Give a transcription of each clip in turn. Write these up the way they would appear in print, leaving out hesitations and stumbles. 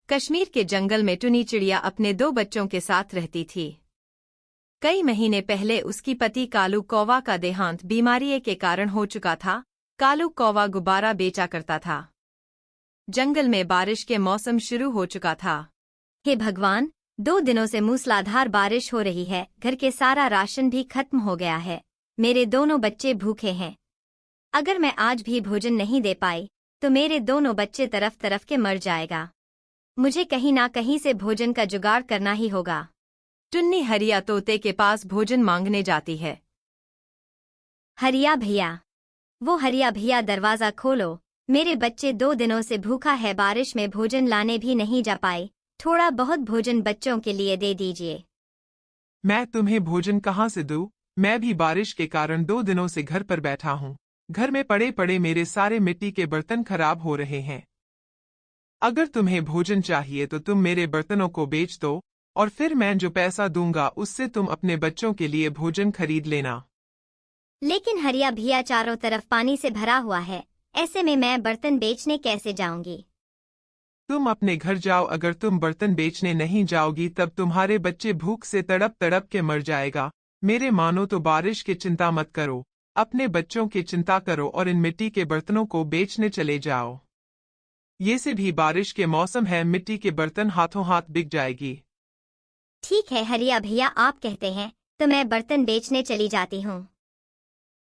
कश्मीर के जंगल में टुनी चिड़िया अपने 2 बच्चों के साथ रहती थी। कई महीने पहले उसकी पति कालू कौवा का देहांत बीमारी के कारण हो चुका था। कालू कौवा गुब्बारा बेचा करता था। जंगल में बारिश के मौसम शुरू हो चुका था। हे भगवान, 2 दिनों से मूसलाधार बारिश हो रही है। घर के सारा राशन भी खत्म हो गया है। मेरे दोनों बच्चे भूखे हैं। अगर मैं आज भी भोजन नहीं दे पाई तो मेरे दोनों बच्चे तरफ तरफ के मर जाएगा। मुझे कहीं ना कहीं से भोजन का जुगाड़ करना ही होगा। टुन्नी हरिया तोते के पास भोजन मांगने जाती है। हरिया भैया, वो हरिया भैया दरवाजा खोलो। मेरे बच्चे 2 दिनों से भूखा है। बारिश में भोजन लाने भी नहीं जा पाए। थोड़ा बहुत भोजन बच्चों के लिए दे दीजिए। मैं तुम्हें भोजन कहाँ से दूँ? मैं भी बारिश के कारण 2 दिनों से घर पर बैठा हूँ। घर में पड़े पड़े मेरे सारे मिट्टी के बर्तन खराब हो रहे हैं। अगर तुम्हें भोजन चाहिए तो तुम मेरे बर्तनों को बेच दो और फिर मैं जो पैसा दूंगा उससे तुम अपने बच्चों के लिए भोजन खरीद लेना। लेकिन हरिया भैया चारों तरफ पानी से भरा हुआ है। ऐसे में मैं बर्तन बेचने कैसे जाऊंगी? तुम अपने घर जाओ। अगर तुम बर्तन बेचने नहीं जाओगी तब तुम्हारे बच्चे भूख से तड़प तड़प के मर जाएगा। मेरे मानो तो बारिश की चिंता मत करो, अपने बच्चों की चिंता करो और इन मिट्टी के बर्तनों को बेचने चले जाओ। ये से भी बारिश के मौसम है, मिट्टी के बर्तन हाथों हाथ बिक जाएगी। ठीक है हरिया भैया, आप कहते हैं तो मैं बर्तन बेचने चली जाती हूँ।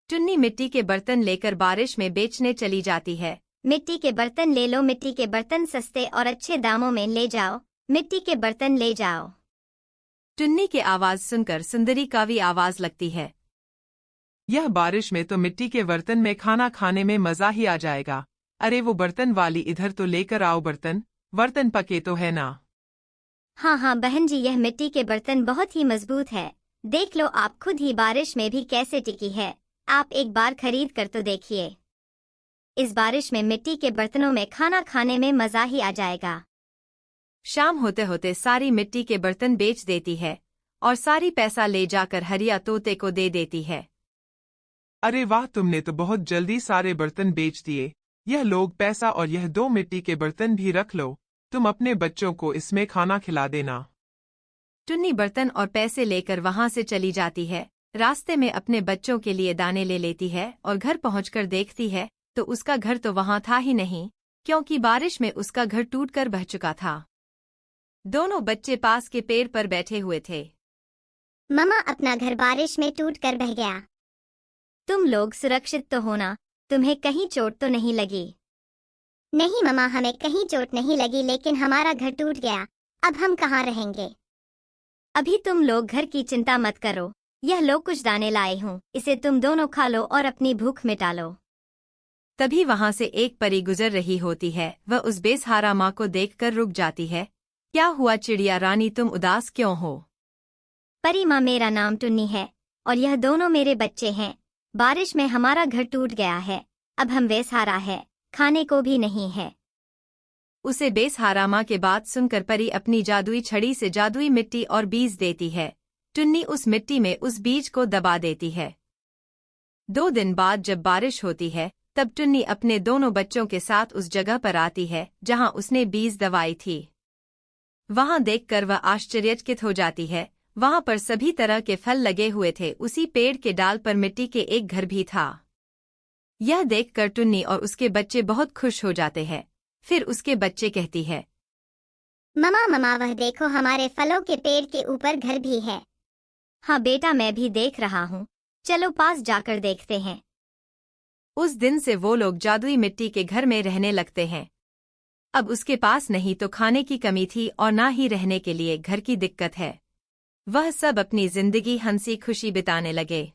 टुन्नी मिट्टी के बर्तन लेकर बारिश में बेचने चली जाती है। मिट्टी के बर्तन ले लो। मिट्टी के बर्तन सस्ते और अच्छे दामों में ले जाओ। मिट्टी के बर्तन ले जाओ। टुन्नी की आवाज सुनकर सुंदरी का भी आवाज लगती है। यह बारिश में तो मिट्टी के बर्तन में खाना खाने में मजा ही आ जाएगा। अरे वो बर्तन वाली, इधर तो लेकर आओ बर्तन पके तो है ना? हाँ हाँ बहन जी, यह मिट्टी के बर्तन बहुत ही मजबूत है। देख लो आप खुद ही बारिश में भी कैसे टिकी है। आप एक बार खरीद कर तो देखिए। इस बारिश में मिट्टी के बर्तनों में खाना खाने में मजा ही आ जाएगा। शाम होते होते सारी मिट्टी के बर्तन बेच देती है और सारी पैसा ले जाकर हरिया तोते को दे देती है। अरे वाह, तुमने तो बहुत जल्दी सारे बर्तन बेच दिए। यह लोग पैसा और यह 2 मिट्टी के बर्तन भी रख लो। तुम अपने बच्चों को इसमें खाना खिला देना। टुन्नी बर्तन और पैसे लेकर वहां से चली जाती है। रास्ते में अपने बच्चों के लिए दाने ले लेती है और घर पहुंचकर देखती है तो उसका घर तो वहां था ही नहीं, क्योंकि बारिश में उसका घर टूटकर बह चुका था। दोनों बच्चे पास के पेड़ पर बैठे हुए थे। मम्मा, अपना घर बारिश में टूट कर बह गया। तुम लोग सुरक्षित तो हो ना? तुम्हें कहीं चोट तो नहीं लगी? नहीं मम्मा, हमें कहीं चोट नहीं लगी, लेकिन हमारा घर टूट गया। अब हम कहाँ रहेंगे? अभी तुम लोग घर की चिंता मत करो। यह लो कुछ दाने लाए हूँ, इसे तुम दोनों खा लो और अपनी भूख मिटा लो। तभी वहां से एक परी गुजर रही होती है। वह उस बेसहारा माँ को देखकर रुक जाती है। क्या हुआ चिड़िया रानी, तुम उदास क्यों हो? परी माँ, मेरा नाम टुन्नी है और यह दोनों मेरे बच्चे हैं। बारिश में हमारा घर टूट गया है। अब हम बेसहारा है, खाने को भी नहीं है। उसे बेसहारा माँ के बात सुनकर परी अपनी जादुई छड़ी से जादुई मिट्टी और बीज देती है। टुन्नी उस मिट्टी में उस बीज को दबा देती है। 2 दिन बाद जब बारिश होती है तब टुन्नी अपने दोनों बच्चों के साथ उस जगह पर आती है जहां उसने बीज दबाई थी। वहां देखकर वह आश्चर्यचकित हो जाती है। वहां पर सभी तरह के फल लगे हुए थे। उसी पेड़ के डाल पर मिट्टी के एक घर भी था। यह देखकर टुन्नी और उसके बच्चे बहुत खुश हो जाते हैं। फिर उसके बच्चे कहती है, मम्मा मम्मा, वह देखो, हमारे फलों के पेड़ के ऊपर घर भी है। हाँ बेटा, मैं भी देख रहा हूँ। चलो पास जाकर देखते हैं। उस दिन से वो लोग जादुई मिट्टी के घर में रहने लगते हैं। अब उसके पास नहीं तो खाने की कमी थी और ना ही रहने के लिए घर की दिक्कत है। वह सब अपनी जिंदगी हंसी खुशी बिताने लगे।